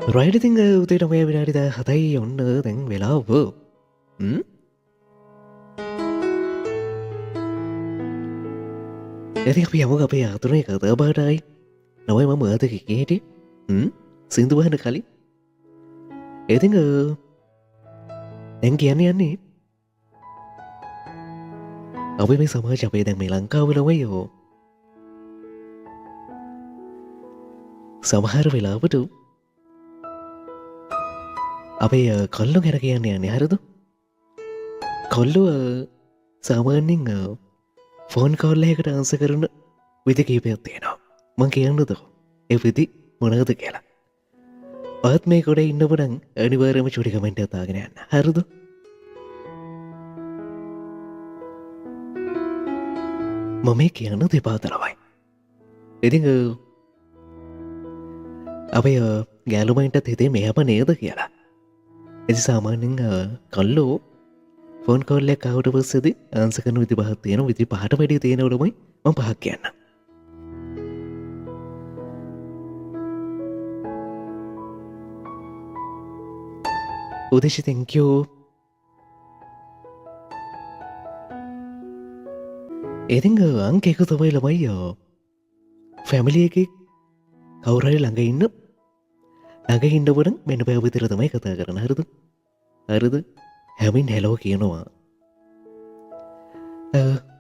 රයිඩතිං උතේට මේ විනාඩිද හතයි ඔන්න දැන් වෙලාව ඇති අපි යම අපේ අතුරේ කතාබාටයි නවයි මම අතක කේට සිින්දුවහන කලින් ඇති දැන් කියන්න යන්නේ අපි මේ සමාජ අපේ දැන් මේ ලංකාවලවයෝ සමහර වෙලාවට අපේ කොල්ලු ගැන කියන්න යන්නේ හරදු කොල්ලුව සාමාන්‍යින් ෆෝන් කෝල්ලයකට අන්ස කරන විදි කීපයක් තියෙනවා මං කියන්නද ඒ විදි මොනගද කියලා පත් මේ කොඩ ඉන්නපුඩන් අනිවාරම චුඩිකමෙන්ට අතාගෙන යන්න හරදු මම මේ කියන්න දෙපාතරවයි ඉතිං අපේ ගෑලුමයින්ටත් හිතේ මෙහප නේද කියලා එති සාමාන්‍යෙන් කල්ලෝ ෆෝන් කොල්ලෙ කවට පස්සද අන්සකන විති පහත් තියෙන විති පහට වැඩි තියෙනවලමයි ම පහක් කියන්න උදේශි තැංකෝ ඒතිං අංකෙක තමයි ළමයි ෆැමිලිය එක කවුරහරි ළඟ ඉන්න ළඟ ඉන්නපුරන් මෙන්න පැවිතර තමයි කතා කරන හරදු අරද හැමින් හැලෝ කියනවා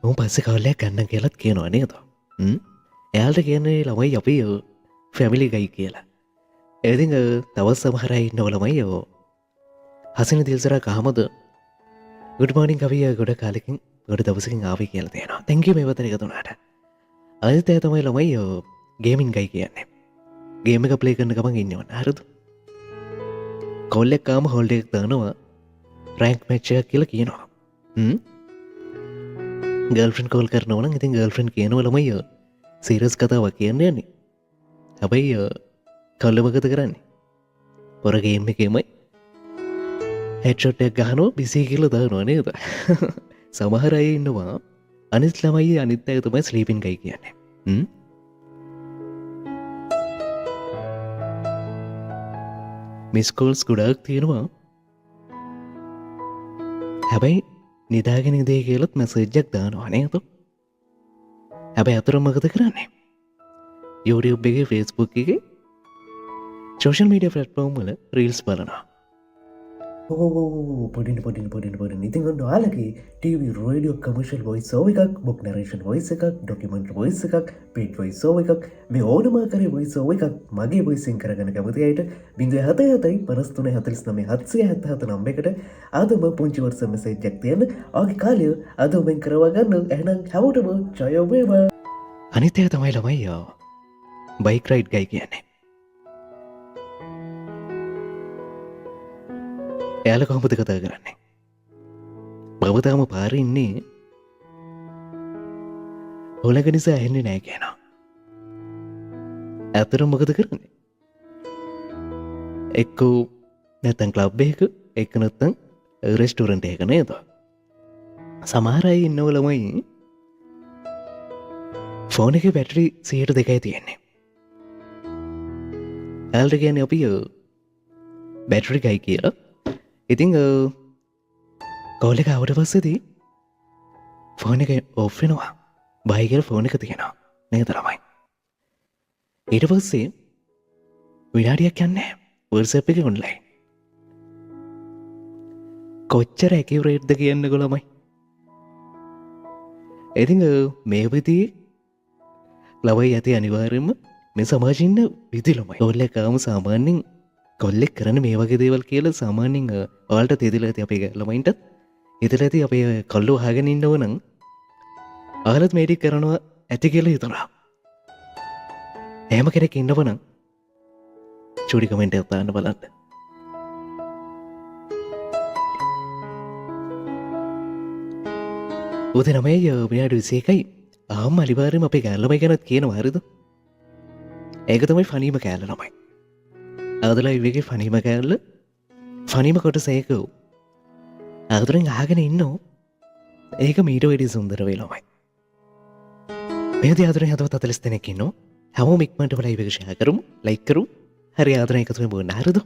මම පස්ස කවල්ලයක් ගන්න කියලත් කියනවා නේද එයාල්ට කියන්නේ ළමයි අපි ෆැමිලි ගයි කියලා ඇති තවත් සමහරයි නොවලමයි හසන දිල්සර කාමද ගුඩ්මානිින් කවිය ගොඩ කාලෙකින් ගොඩ දවසකින් ආවි කියල තියෙනවා තැංක මේවතර එකතුනාට අද තෑ තමයි ළමයි ගේමින් ගයි කියන්නේ ගේම එක ප්ලේ කරන ගමන් ඉන්නවන හරදු කොල්ලෙක් කාම හොල්ඩෙක් දානවා රැංක් මච්චයක් කියල කියනවා ගල්ෆන් කෝල් කරනවන ඉතින් ගල්ෆන් කියනවලමයි සීරස් කතාවක් කියන්න යන්නේ හැබයි කල්ලමගත කරන්නේ පොරගේම එකමයි හැට්ෂොට්ටක් ගහනෝ බිසි කියල දානවා නේද සමහර අය ඉන්නවා අනිත් ළමයි අනිත් අය තමයි ස්ලීපින් ගයි කියන්නේ මිස්කෝල්ස් ගොඩක් තියෙනවා හැබැයි නිදාගෙන දේ කියලත් මැසේජ්ජක් දානවා නේතු හැබැයි අතුරම් මගත කරන්නේ YouTube එකේ ෆේස්බුක් එකේ සෝෂල් මීඩියා ප්ලැට්ෆෝම් වල රීල්ස් බලනවා පොඩින් ඉතින් ඔන්න ඔයාලගේ TV රේඩියෝ කමර්ෂල් වොයිස් ඕව එකක් බුක් නරේෂන් වොයිස් එකක් ඩොකියුමන්ටරි වොයිස් එකක් පේඩ් වොයිස් ඕව එකක් මේ ඕනම ආකාරයේ වොයිස් ඕව එකක් මගේ වොයිසින් කරගෙන කැමති අයට 0773397777 නම්බරයකට ආදම පුංචි WhatsApp මෙසේජ් එකක් තියන්න ඔයාගේ කාලය ආදමෙන් කරවා ගන්න එහෙනම් හැමෝටම ජය වේවා අනිත් එක තමයි ළමයි බයික් රයිඩ් ගයි කියන්නේ එයාල කොහොමද කතා කරන්නේ බවතාම පාරඉන්නේ හොලක නිසා ඇහෙන්නේ නෑ කියනවා ඇතර මොකද කරන්නේ එක්කෝ නැතන් ක්ලබ් එක එක්ක නැත්තන් රෙස්ටෝරන්ට් එක නේද සමහරයි ඉන්නවලමයි ෆෝන් එක බැටරි 102යි තියෙන්නේ ඇල්ට කියන්නේ අපි බැටරි ගයි කියලා ඉතිං කෝල එක අවට පස්සදී ෆෝන එක ඔෆ්වෙනවා බයිකල් ෆෝන එක තියෙනවා නේද ළමයි ඊට පස්සේ විනාඩියක් යන්නේ වර්සප් එක ඔන්ලයින් කොච්චර ඇකිවරේට්ද කියන්න ගොළමයි ඉතිං මේ විදියේ ලවයි ඇති අනිවාර්යම මේ සමාජින්න විදිලමයි ඔල්ල කාම සාමාන්‍යින් කොල්ලෙක් කරන මේ වගේ දේවල් කියල සාමාන්‍යින් ඔයාලට තෙදිල ඇති අපේ ළමයින්ටත් ඉතල ඇති අපේ කොල්ලු හගෙන ඉන්න ඕනං ආලත් මේඩි කරනවා ඇති කියල හිතනවා ඒම කෙනෙක් ඉන්නවනම් චුඩි කමෙන්ට එතාන්න බලන්න උද නමේ විනාඩ විසේකයි ආම් අලිවාරම අපේ ගැල්ලමයි ගැනත් කියන වාරද ඒක තමයි ෆනීම කෑල්ල නමයි ආදලා ඉවගේ ෆනීම කෑල්ල ෆනිම කොට සේකව් ආදුරෙන් ආගෙන ඉන්නෝ ඒක මීට වැඩි සුන්දර වෙලමයි මේ අදුරෙන් හදවත් 40 දෙනෙක් ඉන්නෝ හැමෝම ඉක්මනට වල ඉවගේ ෂෙයා කරමු ලයික් කරමු හරි ආදරය එකතුම බොන්න හරිද